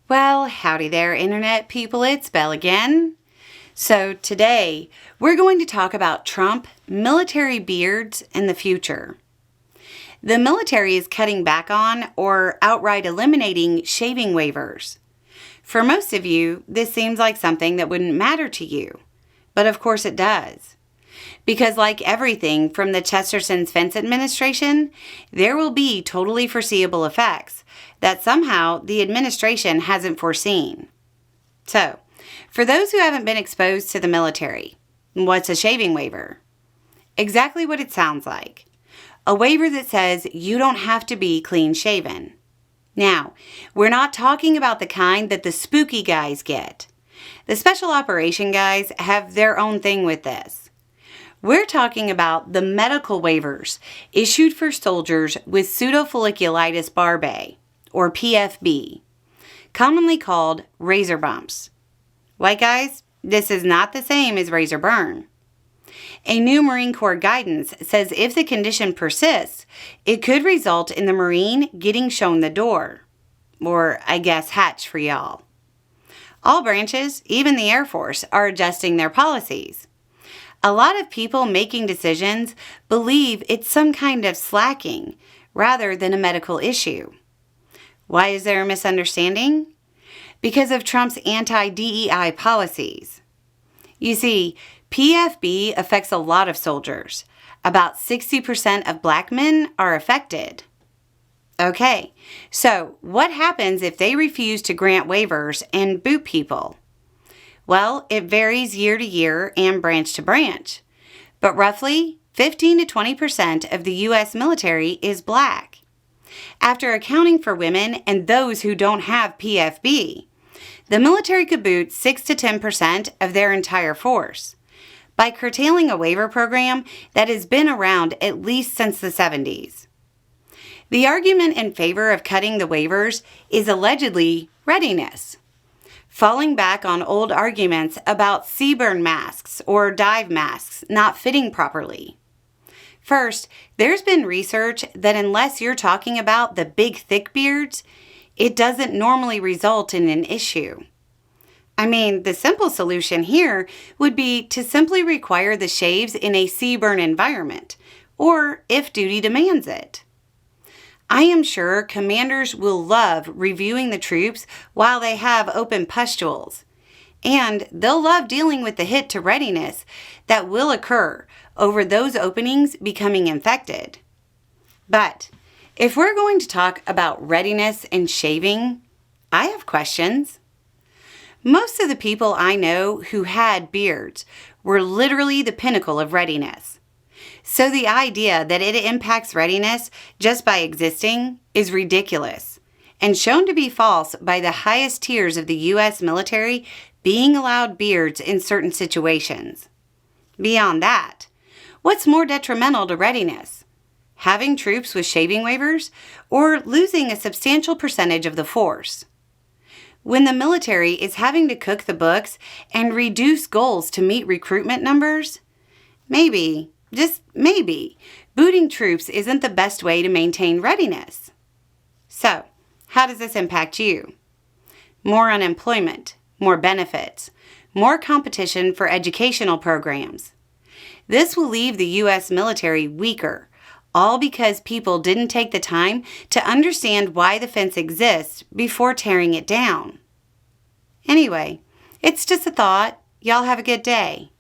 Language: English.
Well, howdy there, Internet people. It's Belle again. So today, we're going to talk about Trump, military beards, and the future. The military is cutting back on or outright eliminating shaving waivers. For most of you, this seems like something that wouldn't matter to you. But of course it does. Because like everything from the Chesterton's Fence administration, there will be totally foreseeable effects that somehow the administration hasn't foreseen. So, for those who haven't been exposed to the military, what's a shaving waiver? Exactly what it sounds like. A waiver that says you don't have to be clean shaven. Now, we're not talking about the kind that the spooky guys get. The special operation guys have their own thing with this. We're talking about the medical waivers issued for soldiers with pseudofolliculitis barbae, or PFB, commonly called razor bumps. Like guys, this is not the same as razor burn. A new Marine Corps guidance says if the condition persists, it could result in the Marine getting shown the door. Or, I guess, hatch for y'all. All branches, even the Air Force, are adjusting their policies. A lot of people making decisions believe it's some kind of slacking rather than a medical issue. Why is there a misunderstanding? Because of Trump's anti-DEI policies. You see, PFB affects a lot of soldiers. About 60% of black men are affected. Okay, so what happens if they refuse to grant waivers and boot people? Well, it varies year to year and branch to branch. But roughly 15 to 20% of the U.S. military is black. After accounting for women and those who don't have PFB, the military could boot 6 to 10% of their entire force by curtailing a waiver program that has been around at least since the 70s. The argument in favor of cutting the waivers is allegedly readiness, falling back on old arguments about CBRN masks or dive masks not fitting properly. First, there's been research that unless you're talking about the big thick beards, it doesn't normally result in an issue. I mean, the simple solution here would be to simply require the shaves in a CBRN environment, or if duty demands it. I am sure commanders will love reviewing the troops while they have open pustules, and they'll love dealing with the hit to readiness that will occur over those openings becoming infected. But if we're going to talk about readiness and shaving, I have questions. Most of the people I know who had beards were literally the pinnacle of readiness. So the idea that it impacts readiness just by existing is ridiculous and shown to be false by the highest tiers of the U.S. military being allowed beards in certain situations. Beyond that, what's more detrimental to readiness? Having troops with shaving waivers or losing a substantial percentage of the force? When the military is having to cook the books and reduce goals to meet recruitment numbers, maybe, just maybe, booting troops isn't the best way to maintain readiness. So, how does this impact you? More unemployment, more benefits, more competition for educational programs. This will leave the U.S. military weaker, all because people didn't take the time to understand why the fence exists before tearing it down. Anyway, it's just a thought. Y'all have a good day.